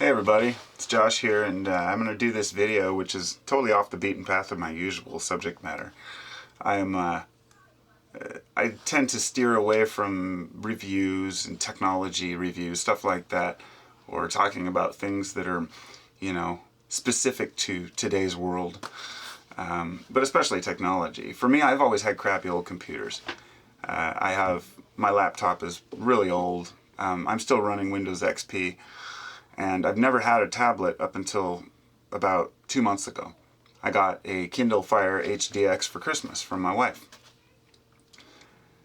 Hey everybody, it's Josh here, and I'm going to do this video which is totally off the beaten path of my usual subject matter. I tend to steer away from reviews and technology reviews, stuff like that, or talking about things that are, specific to today's world, but especially technology. For me, I've always had crappy old computers. My laptop is really old. I'm still running Windows XP. And I've never had a tablet up until about 2 months ago. I got a Kindle Fire HDX for Christmas from my wife.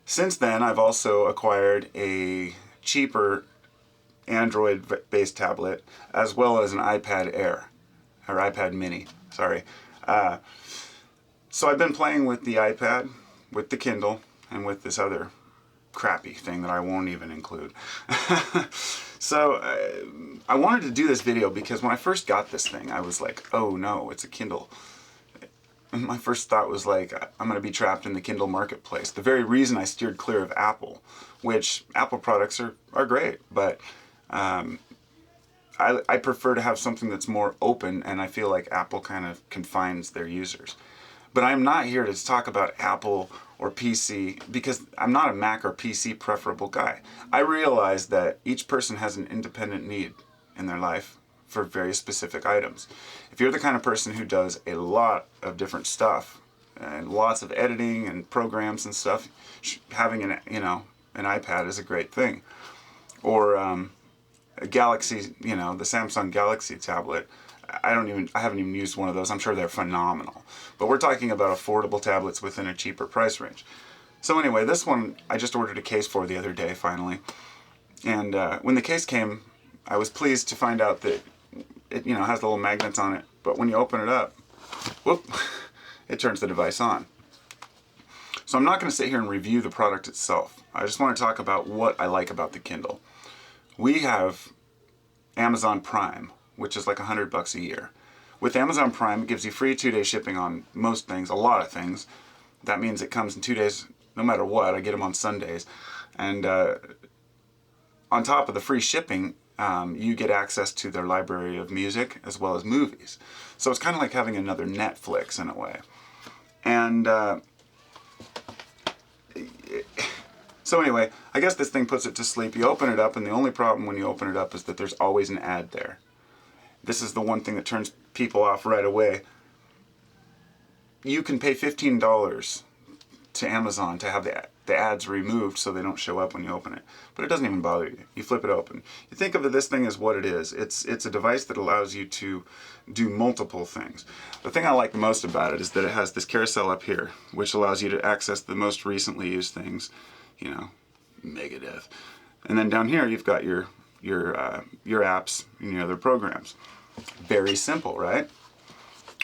Since then, I've also acquired a cheaper Android-based tablet, as well as an iPad Air, or iPad Mini, sorry. So I've been playing with the iPad, with the Kindle, and with this other crappy thing that I won't even include. So I wanted to do this video because when I first got this thing, I was like, oh no, it's a Kindle. And my first thought was like, I'm going to be trapped in the Kindle marketplace. The very reason I steered clear of Apple, which Apple products are great, but I prefer to have something that's more open, and I feel like Apple kind of confines their users. But I'm not here to talk about Apple or PC, because I'm not a Mac or PC preferable guy. I realize that each person has an independent need in their life for very specific items. If you're the kind of person who does a lot of different stuff and lots of editing and programs and stuff, having an iPad is a great thing. Or a Galaxy, the Samsung Galaxy tablet. I haven't even used one of those. I'm sure they're phenomenal. But we're talking about affordable tablets within a cheaper price range. So anyway, this one I just ordered a case for the other day, finally. And when the case came, I was pleased to find out that it, has the little magnets on it. But when you open it up, whoop, it turns the device on. So I'm not going to sit here and review the product itself. I just want to talk about what I like about the Kindle. We have Amazon Prime, which is like $100 a year. With Amazon Prime, it gives you free 2-day shipping on most things, a lot of things. That means it comes in 2 days, no matter what. I get them on Sundays. And on top of the free shipping, you get access to their library of music as well as movies. So it's kind of like having another Netflix in a way. And so anyway, I guess this thing puts it to sleep. You open it up, and the only problem when you open it up is that there's always an ad there. This is the one thing that turns people off right away. You can pay $15 to Amazon to have the ads removed so they don't show up when you open it. But it doesn't even bother you. You flip it open. You think of this thing as what it is. It's a device that allows you to do multiple things. The thing I like the most about it is that it has this carousel up here, which allows you to access the most recently used things, Megadeth. And then down here you've got your apps and your other programs. Very simple, right?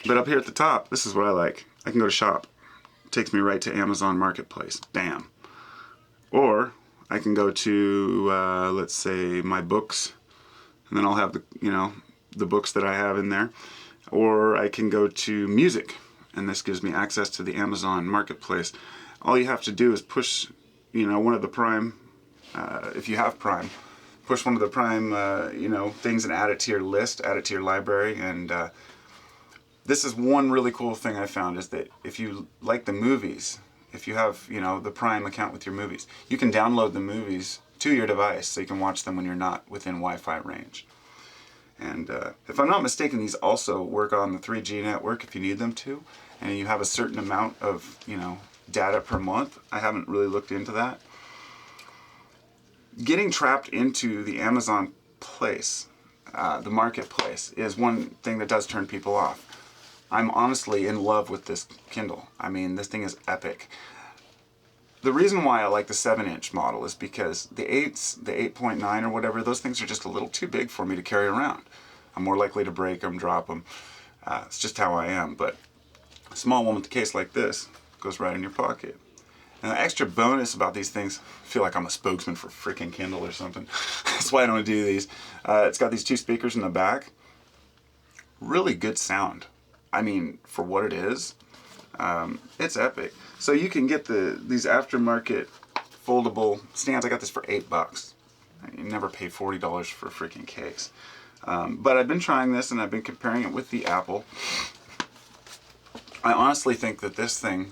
But up here at the top, this is what I like. I can go to shop. It takes me right to Amazon Marketplace. Bam. Or I can go to, let's say, my books, and then I'll have the books that I have in there. Or I can go to music, and this gives me access to the Amazon Marketplace. All you have to do is push, one of the Prime, if you have Prime, push one of the Prime, things and add it to your list, add it to your library. And this is one really cool thing I found, is that if you like the movies, if you have, the Prime account with your movies, you can download the movies to your device so you can watch them when you're not within Wi-Fi range. And if I'm not mistaken, these also work on the 3G network if you need them to, and you have a certain amount of, data per month. I haven't really looked into that. Getting trapped into the Amazon place, the marketplace, is one thing that does turn people off. I'm honestly in love with this Kindle. I mean, this thing is epic. The reason why I like the 7-inch model is because the 8s, the 8.9 or whatever, those things are just a little too big for me to carry around. I'm more likely to break them, drop them. It's just how I am. But a small one with a case like this goes right in your pocket. And the extra bonus about these things, I feel like I'm a spokesman for freaking Kindle or something. That's why I don't do these. It's got these 2 speakers in the back. Really good sound. I mean, for what it is, it's epic. So you can get these aftermarket foldable stands. I got this for $8. You never pay $40 for a freaking case. But I've been trying this and I've been comparing it with the Apple. I honestly think that this thing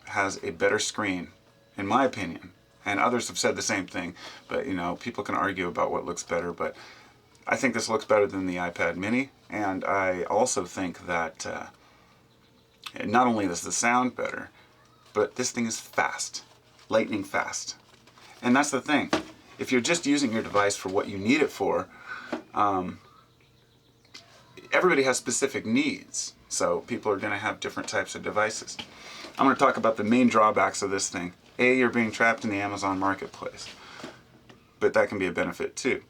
has a better screen, in my opinion. And others have said the same thing, but you know, people can argue about what looks better, but I think this looks better than the iPad mini, and I also think that not only does the sound better, but this thing is fast, lightning fast. And that's the thing. If you're just using your device for what you need it for, everybody has specific needs, so people are going to have different types of devices. I'm going to talk about the main drawbacks of this thing. A, you're being trapped in the Amazon marketplace, but that can be a benefit too.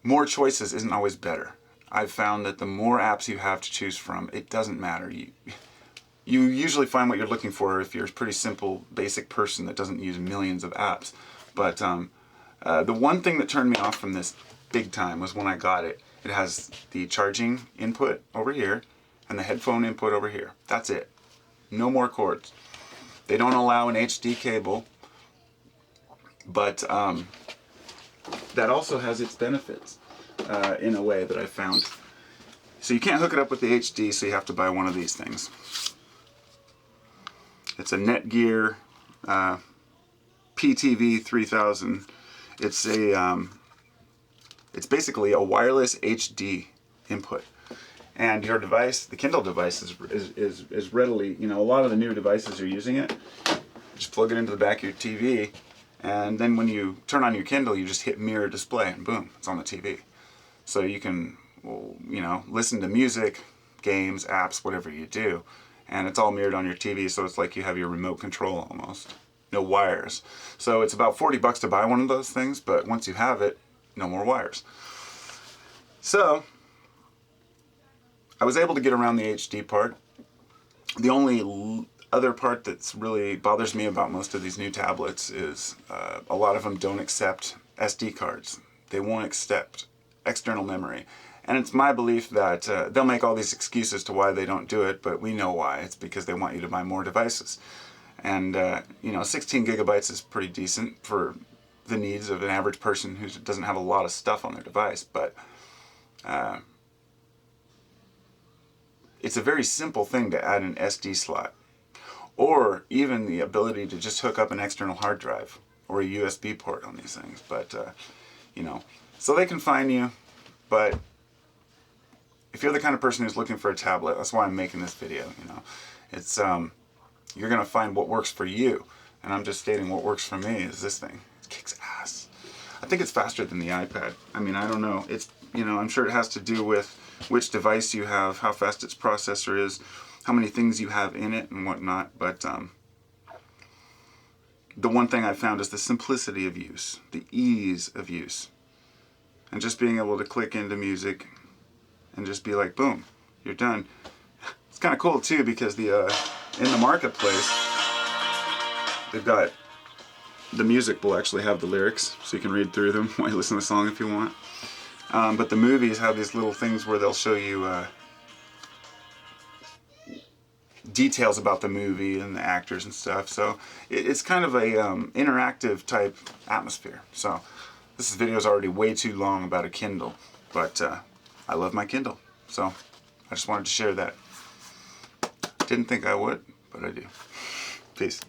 More choices isn't always better. I've found that the more apps you have to choose from, it doesn't matter. You usually find what you're looking for if you're a pretty simple, basic person that doesn't use millions of apps. But the one thing that turned me off from this big time was when I got it. It has the charging input over here and the headphone input over here. That's it. No more cords. They don't allow an HD cable, but that also has its benefits in a way that I found. So you can't hook it up with the HD, so you have to buy one of these things. It's a Netgear PTV 3000. It's basically a wireless HD input. And your device, the Kindle device, is readily, you know, a lot of the new devices are using it. Just plug it into the back of your TV, and then when you turn on your Kindle, you just hit mirror display, and boom, it's on the TV. So you can, you know, listen to music, games, apps, whatever you do, and it's all mirrored on your TV, so it's like you have your remote control almost. No wires. So it's about $40 to buy one of those things, but once you have it, no more wires. So I was able to get around the HD part. The only other part that's really bothers me about most of these new tablets is a lot of them don't accept SD cards. They won't accept external memory. And it's my belief that they'll make all these excuses to why they don't do it, but we know why. It's because they want you to buy more devices. And, you know, 16 gigabytes is pretty decent for the needs of an average person who doesn't have a lot of stuff on their device, but it's a very simple thing to add an SD slot, or even the ability to just hook up an external hard drive or a USB port on these things. But, you know, so they can find you, but if you're the kind of person who's looking for a tablet, that's why I'm making this video, you know. It's, you're going to find what works for you, and I'm just stating what works for me is this thing. It kicks ass. I think it's faster than the iPad. I mean, I don't know. It's, you know, I'm sure it has to do with which device you have, how fast its processor is, how many things you have in it and whatnot, but the one thing I found is the simplicity of use, the ease of use, and just being able to click into music and just be like, boom, you're done. It's kind of cool too, because the in the marketplace, they've got, the music will actually have the lyrics, so you can read through them while you listen to the song if you want. But the movies have these little things where they'll show you details about the movie and the actors and stuff. So it's kind of a interactive type atmosphere. So this video is already way too long about a Kindle, but I love my Kindle. So I just wanted to share that. Didn't think I would, but I do. Peace.